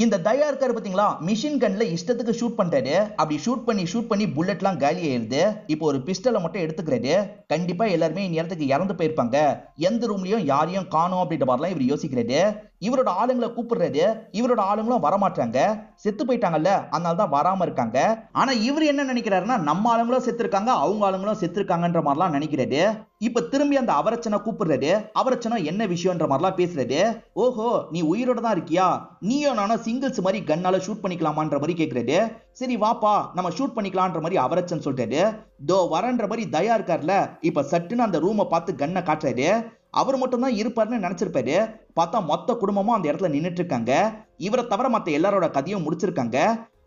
இந்த தயா இருக்காரு பாத்தீங்களா, மிஷின் கன்ல இஷ்டத்துக்கு ஷூட் பண்றாரு. அப்படி ஷூட் பண்ணி புல்லட்லாம் காலி ஆயிருது. இப்போ ஒரு பிஸ்டலை மட்டும் எடுத்துக்கிறாரு. கண்டிப்பா எல்லாருமே இந்த இடத்துக்கு இறந்து போயிருப்பாங்க, எந்த ரூம்லயும் யாரையும் காணோம் அப்படின்ற மாதிரிலாம் இவர் யோசிக்கிறாரு. இவரோட ஆளுங்களை கூப்பிடுறாரு. இவரோட ஆளுங்களும் வரமாட்டாங்க, செத்து போயிட்டாங்கல்ல, அதனால தான் வராம இருக்காங்க. ஆனா இவர் என்ன நினைக்கிறாருன்னா, நம்ம ஆளுங்களும் செத்து இருக்காங்க, அவங்க ஆளுங்களும் செத்து இருக்காங்கன்ற மாதிரிலாம் நினைக்கிறாரு. இப்ப திரும்பி அந்த அவரச்சனை கூப்பிடுறாரு. அவரச்சனம் என்ன விஷயம்ன்ற மாதிரிலாம் பேசுறாரு. ஓஹோ, நீ உயிரோட தான் இருக்கியா, நீயும் நானும் சிங்கிள்ஸ் மாதிரி கன்னால ஷூட் பண்ணிக்கலாமான்ற மாதிரி கேக்குறாரு. சரி வாப்பா நம்ம ஷூட் பண்ணிக்கலாம்ன்ற மாதிரி அவரச்சன் சொல்றாரு. தோ வரன்ற மாதிரி தயா இருக்கார்ல, இப்ப சட்டுன்னு அந்த ரூமை பார்த்து கன்னை காட்டுறாரு. அவர் மட்டும் தான் இருப்பாருன்னு நினைச்சிருப்பாரு. பார்த்தா மொத்த குடும்பமும் அந்த இடத்துல நின்னுட்டு இருக்காங்க. இவரை தவிர மத்த எல்லாரோட கதையும் முடிச்சிருக்காங்க.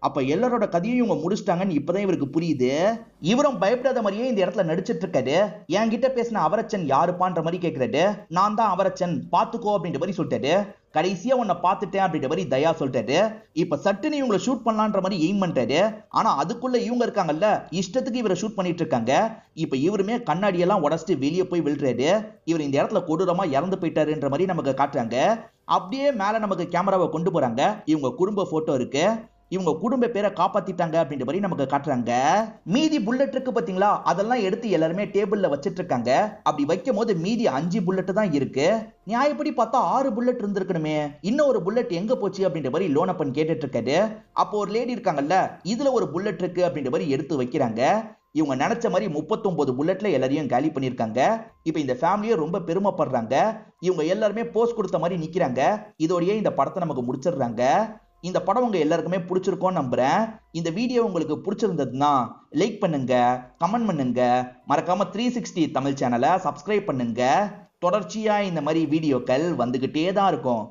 அப்ப எல்லாரோட கதையும் இவங்க முடிச்சிட்டாங்கன்னு இப்பதான் இவருக்கு புரியுது. இவரும் பயப்படாத மாதிரியே இந்த இடத்துல நடிச்சிட்டு இருக்காரு. என்கிட்ட பேசின அவரச்சன் யாருப்பான்ற மாதிரி கேக்குறாரு. நான் தான் அவரச்சன், பாத்துக்கோ அப்படின்ற மாதிரி சொல்லிட்டாரு. கடைசியா உன்னை பார்த்துட்டேன் அப்படின்ற மாதிரி தயா சொல்லிட்டாரு. இப்ப சட்டுன்னு இவங்களை ஷூட் பண்ணலான்ற மாதிரி எய்ம் பண்றாரு. ஆனா அதுக்குள்ள இவங்க இருக்காங்கல்ல, இஷ்டத்துக்கு இவரை ஷூட் பண்ணிட்டு இருக்காங்க. இப்ப இவருமே கண்ணாடியெல்லாம் உடச்சிட்டு வெளியே போய் விழுறாரு. இவர் இந்த இடத்துல கொடூரமா இறந்து போயிட்டாருன்ற மாதிரி நமக்கு காட்டுறாங்க. அப்படியே மேல நமக்கு கேமராவை கொண்டு போறாங்க. இவங்க குடும்ப போட்டோ இருக்கு. இவங்க குடும்ப பேரை காப்பாத்திட்டாங்க அப்படின்ற மாதிரி நமக்கு காட்டுறாங்க. மீதி புல்லட் இருக்கு பாத்தீங்களா, அதெல்லாம் எடுத்து எல்லாருமே டேபிள்ல வச்சிட்டு இருக்காங்க. அப்படி வைக்கும் போது மீதி 5 புல்லட் தான் இருக்கு. நியாயப்படி பார்த்தா 6 புல்லட் இருந்திருக்கணுமே, இன்னும் ஒரு புல்லட் எங்க போச்சு அப்படின்ற மாதிரி லோனப்பன் கேட்டுட்டு இருக்காரு. அப்போ ஒரு லேடி இருக்காங்கல்ல, இதுல ஒரு புல்லட் இருக்கு அப்படின்ற மாதிரி எடுத்து வைக்கிறாங்க. இவங்க நினைச்ச மாதிரி 39 புல்லட்ல எல்லாரையும் காலி பண்ணிருக்காங்க. இப்ப இந்த ஃபேமிலியே ரொம்ப பெருமைப்படுறாங்க. இவங்க எல்லாருமே போஸ்ட் கொடுத்த மாதிரி நிக்கிறாங்க. இதோடயே இந்த படத்தை நமக்கு முடிச்சிடுறாங்க. இந்த படம் உங்க எல்லாருக்குமே பிடிச்சிருக்கும்னு நம்புறேன். இந்த வீடியோ உங்களுக்கு பிடிச்சிருந்ததுன்னா லைக் பண்ணுங்க, கமெண்ட் பண்ணுங்க, மறக்காம 360 தமிழ் சேனலை சப்ஸ்கிரைப் பண்ணுங்க. தொடர்ச்சியா இந்த மாதிரி வீடியோக்கள் வந்துகிட்டே தான் இருக்கும்.